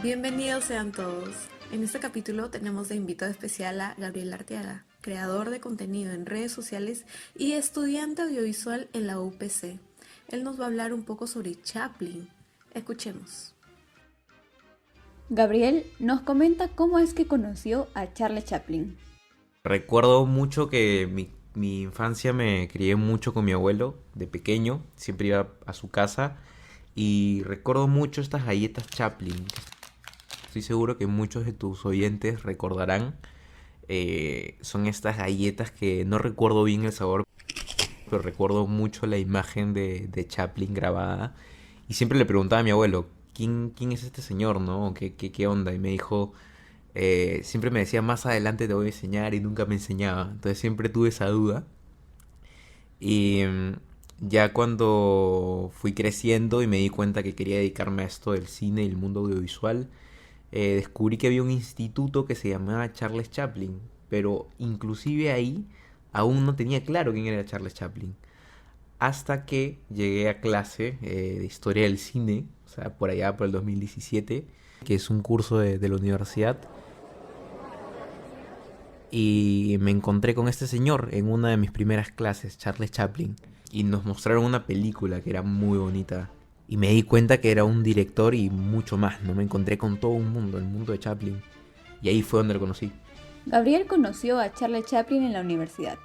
Bienvenidos sean todos. En este capítulo tenemos de invitado especial a Gabriel Arteaga, creador de contenido en redes sociales y estudiante audiovisual en la UPC. Él nos va a hablar un poco sobre Chaplin. Escuchemos. Gabriel nos comenta cómo es que conoció a Charles Chaplin. Recuerdo mucho que mi infancia me crié mucho con mi abuelo de pequeño, siempre iba a su casa y recuerdo mucho estas galletas Chaplin. Estoy seguro que muchos de tus oyentes recordarán. Son estas galletas que no recuerdo bien el sabor, pero recuerdo mucho la imagen de Chaplin grabada. Y siempre le preguntaba a mi abuelo, ¿quién es este señor, no? ¿Qué onda? Y me dijo, siempre me decía, más adelante te voy a enseñar y nunca me enseñaba. Entonces siempre tuve esa duda. Y ya cuando fui creciendo y me di cuenta que quería dedicarme a esto del cine y el mundo audiovisual, descubrí que había un instituto que se llamaba Charles Chaplin, pero inclusive ahí aún no tenía claro quién era Charles Chaplin. Hasta que llegué a clase de historia del cine, o sea, por allá por el 2017, que es un curso de la universidad, y me encontré con este señor en una de mis primeras clases, Charles Chaplin, y nos mostraron una película que era muy bonita. Y me di cuenta que era un director y mucho más, ¿no? Me encontré con todo un mundo, el mundo de Chaplin. Y ahí fue donde lo conocí. Gabriel conoció a Charles Chaplin en la universidad,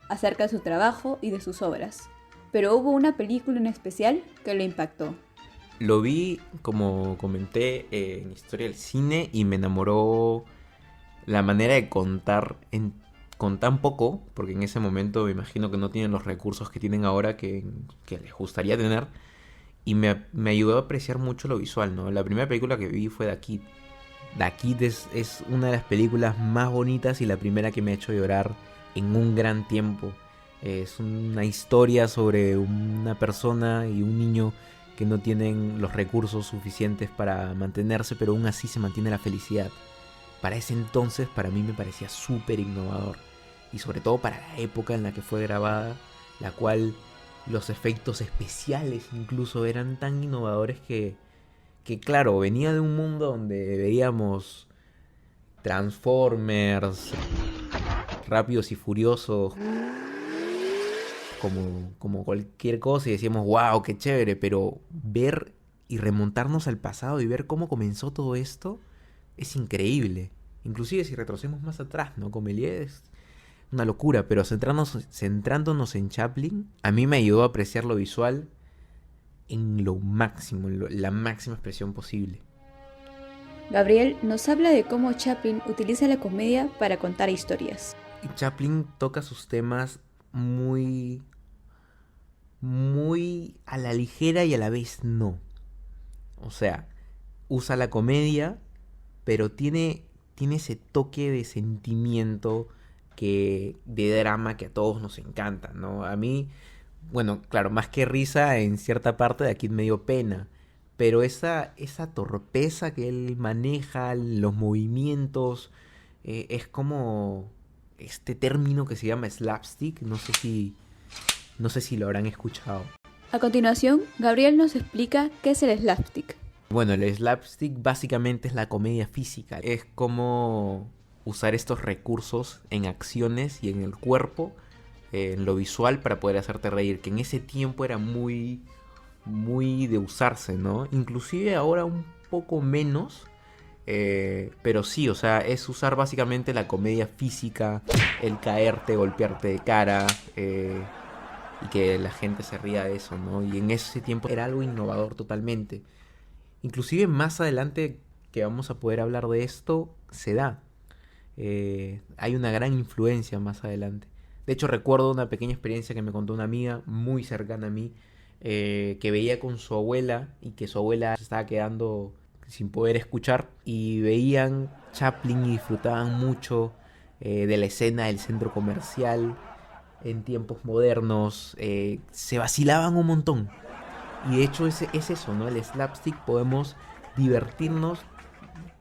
acerca de su trabajo y de sus obras, pero hubo una película en especial que lo impactó. Lo vi, como comenté, en Historia del Cine y me enamoró la manera de contar con tan poco, porque en ese momento me imagino que no tienen los recursos que tienen ahora que les gustaría tener. Y me ayudó a apreciar mucho lo visual, ¿no? La primera película que vi fue The Kid. The Kid es una de las películas más bonitas y la primera que me ha hecho llorar en un gran tiempo. Es una historia sobre una persona y un niño que no tienen los recursos suficientes para mantenerse, pero aún así se mantiene la felicidad. Para ese entonces, para mí me parecía súper innovador. Y sobre todo para la época en la que fue grabada, la cual los efectos especiales incluso eran tan innovadores que claro, venía de un mundo donde veíamos Transformers, Rápidos y Furiosos, como cualquier cosa y decíamos, wow, qué chévere, pero ver y remontarnos al pasado y ver cómo comenzó todo esto es increíble. Inclusive si retrocedemos más atrás, ¿no? Con Méliès es una locura, pero centrándonos en Chaplin, a mí me ayudó a apreciar lo visual en lo máximo, la máxima expresión posible. Gabriel nos habla de cómo Chaplin utiliza la comedia para contar historias. Y Chaplin toca sus temas muy a la ligera y a la vez no. O sea, usa la comedia, pero tiene ese toque de sentimiento de drama que a todos nos encanta, ¿no? A mí, bueno, claro, más que risa, en cierta parte de aquí me dio pena. Pero esa torpeza que él maneja, los movimientos, es como este término que se llama slapstick. No sé si lo habrán escuchado. A continuación, Gabriel nos explica qué es el slapstick. Bueno, el slapstick básicamente es la comedia física. Es como usar estos recursos en acciones y en el cuerpo, en lo visual para poder hacerte reír. Que en ese tiempo era muy de usarse, ¿no? Inclusive ahora un poco menos. Pero sí, o sea, es usar básicamente la comedia física, el caerte, golpearte de cara, y que la gente se ría de eso, ¿no? Y en ese tiempo era algo innovador totalmente. Inclusive más adelante que vamos a poder hablar de esto, se da. Hay una gran influencia más adelante. De hecho, recuerdo una pequeña experiencia que me contó una amiga muy cercana a mí, que veía con su abuela y que su abuela se estaba quedando sin poder escuchar y veían Chaplin y disfrutaban mucho de la escena del centro comercial en tiempos modernos, se vacilaban un montón. Y de hecho es eso, ¿no? El slapstick, podemos divertirnos.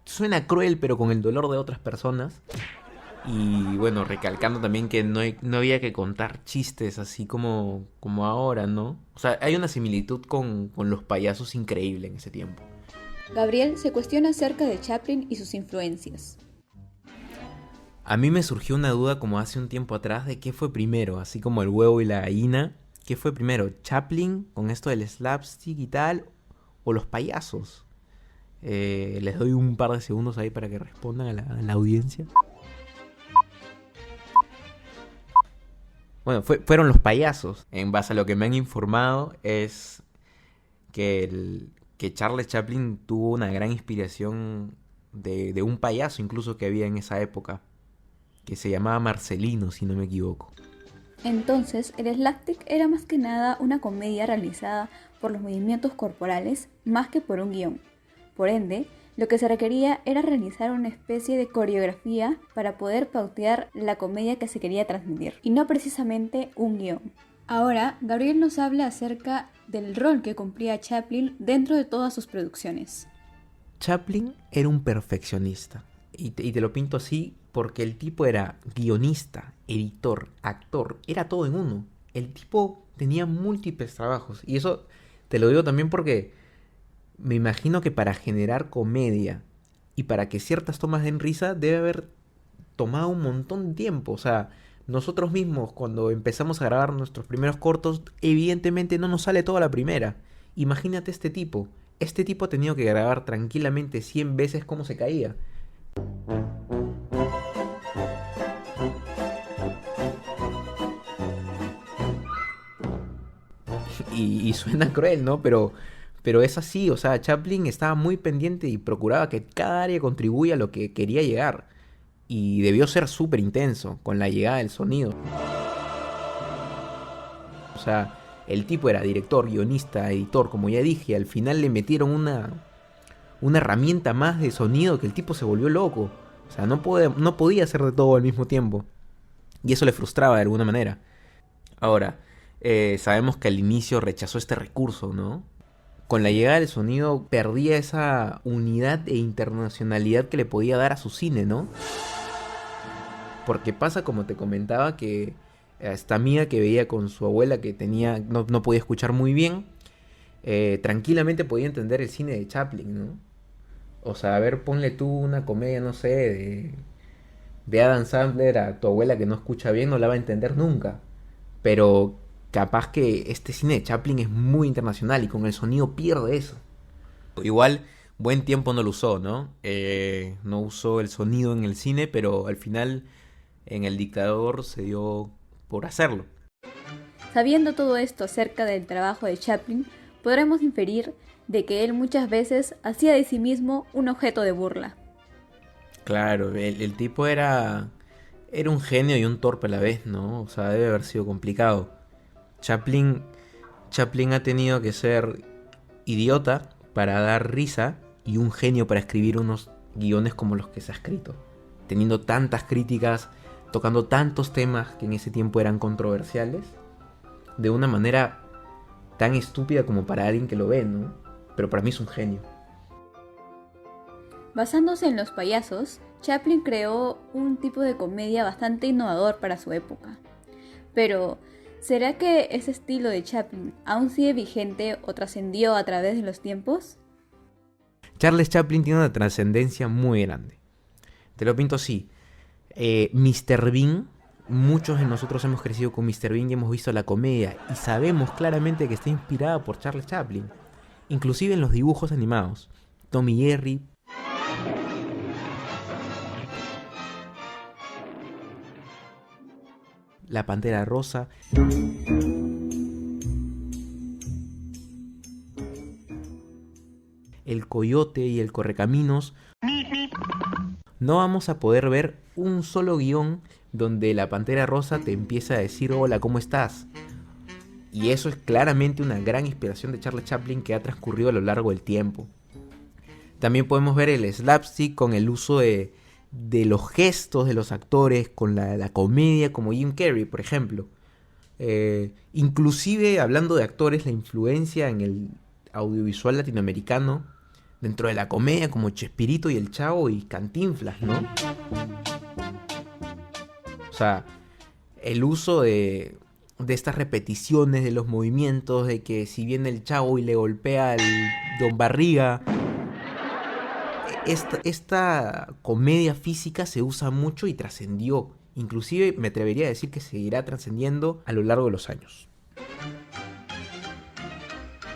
Suena cruel, pero con el dolor de otras personas. Y bueno, recalcando también que no había que contar chistes así como ahora, ¿no? O sea, hay una similitud con los payasos increíble en ese tiempo. Gabriel se cuestiona acerca de Chaplin y sus influencias. A mí me surgió una duda como hace un tiempo atrás de qué fue primero, así como el huevo y la gallina. ¿Qué fue primero? ¿Chaplin con esto del slapstick y tal? ¿O los payasos? Les doy un par de segundos ahí para que respondan a la audiencia. Bueno, fueron los payasos. En base a lo que me han informado es que Charles Chaplin tuvo una gran inspiración de un payaso incluso que había en esa época, que se llamaba Marcelino, si no me equivoco. Entonces, el slapstick era más que nada una comedia realizada por los movimientos corporales más que por un guión. Por ende, lo que se requería era realizar una especie de coreografía para poder pautear la comedia que se quería transmitir, y no precisamente un guión. Ahora, Gabriel nos habla acerca del rol que cumplía Chaplin dentro de todas sus producciones. Chaplin era un perfeccionista, y te lo pinto así porque el tipo era guionista, editor, actor, era todo en uno. El tipo tenía múltiples trabajos, y eso te lo digo también porque me imagino que para generar comedia y para que ciertas tomas den risa debe haber tomado un montón de tiempo. O sea, nosotros mismos cuando empezamos a grabar nuestros primeros cortos, evidentemente no nos sale toda la primera. Imagínate este tipo. Este tipo ha tenido que grabar tranquilamente 100 veces cómo se caía. Y suena cruel, ¿no? Pero es así, o sea, Chaplin estaba muy pendiente y procuraba que cada área contribuya a lo que quería llegar. Y debió ser súper intenso con la llegada del sonido. O sea, el tipo era director, guionista, editor, como ya dije. Al final le metieron una herramienta más de sonido que el tipo se volvió loco. O sea, no podía hacer de todo al mismo tiempo. Y eso le frustraba de alguna manera. Ahora, sabemos que al inicio rechazó este recurso, ¿no? Con la llegada del sonido perdía esa unidad e internacionalidad que le podía dar a su cine, ¿no? Porque pasa, como te comentaba, que esta amiga que veía con su abuela que no podía escuchar muy bien, tranquilamente podía entender el cine de Chaplin, ¿no? O sea, a ver, ponle tú una comedia, no sé, de Adam Sandler a tu abuela que no escucha bien, no la va a entender nunca. Pero capaz que este cine de Chaplin es muy internacional y con el sonido pierde eso. Igual, buen tiempo no lo usó, ¿no? No usó el sonido en el cine, pero al final en El Dictador se dio por hacerlo. Sabiendo todo esto acerca del trabajo de Chaplin, podremos inferir de que él muchas veces hacía de sí mismo un objeto de burla. Claro, el tipo era un genio y un torpe a la vez, ¿no? O sea, debe haber sido complicado. Chaplin ha tenido que ser idiota para dar risa y un genio para escribir unos guiones como los que se ha escrito. Teniendo tantas críticas, tocando tantos temas que en ese tiempo eran controversiales, de una manera tan estúpida como para alguien que lo ve, ¿no? Pero para mí es un genio. Basándose en los payasos, Chaplin creó un tipo de comedia bastante innovador para su época. Pero, ¿será que ese estilo de Chaplin aún sigue vigente o trascendió a través de los tiempos? Charles Chaplin tiene una trascendencia muy grande. Te lo pinto así. Mr. Bean, muchos de nosotros hemos crecido con Mr. Bean y hemos visto la comedia y sabemos claramente que está inspirada por Charles Chaplin. Inclusive en los dibujos animados. Tom y Jerry. La Pantera Rosa. El Coyote y el Correcaminos. No vamos a poder ver un solo guión donde la Pantera Rosa te empieza a decir hola, ¿cómo estás? Y eso es claramente una gran inspiración de Charles Chaplin que ha transcurrido a lo largo del tiempo. También podemos ver el slapstick con el uso de los gestos de los actores, con la comedia como Jim Carrey, por ejemplo. Inclusive, hablando de actores, la influencia en el audiovisual latinoamericano dentro de la comedia como Chespirito y el Chavo y Cantinflas, ¿no? O sea, el uso de estas repeticiones de los movimientos, de que si viene el Chavo y le golpea al Don Barriga, esta comedia física se usa mucho y trascendió. Inclusive me atrevería a decir que seguirá trascendiendo a lo largo de los años.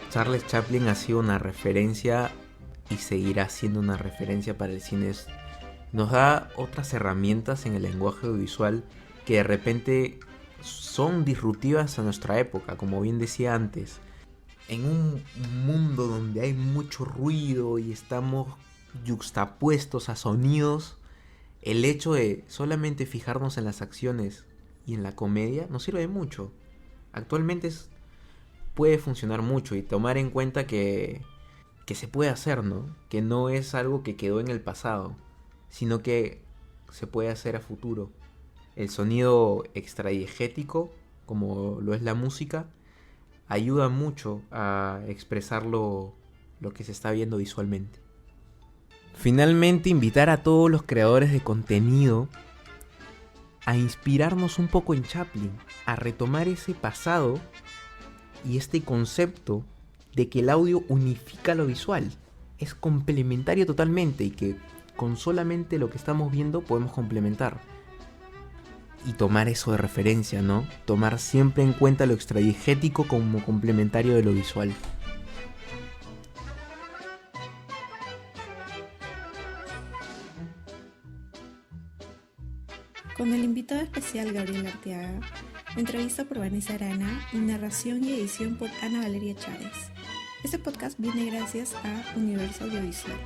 Charles Chaplin ha sido una referencia y seguirá siendo una referencia para el cine. Nos da otras herramientas en el lenguaje audiovisual que de repente son disruptivas a nuestra época, como bien decía antes. En un mundo donde hay mucho ruido y estamos yuxtapuestos a sonidos, el hecho de solamente fijarnos en las acciones y en la comedia nos sirve mucho. Actualmente puede funcionar mucho y tomar en cuenta que se puede hacer, ¿no? Que no es algo que quedó en el pasado, sino que se puede hacer a futuro. El sonido extradiegético, como lo es la música, ayuda mucho a expresar lo que se está viendo visualmente. Finalmente, invitar a todos los creadores de contenido a inspirarnos un poco en Chaplin, a retomar ese pasado y este concepto de que el audio unifica lo visual. Es complementario totalmente y que con solamente lo que estamos viendo podemos complementar. Y tomar eso de referencia, ¿no? Tomar siempre en cuenta lo extradiegético como complementario de lo visual. Con el invitado especial Gabriel Arteaga, entrevista por Vanessa Arana y narración y edición por Ana Valeria Chávez. Este podcast viene gracias a Universo Audiovisual.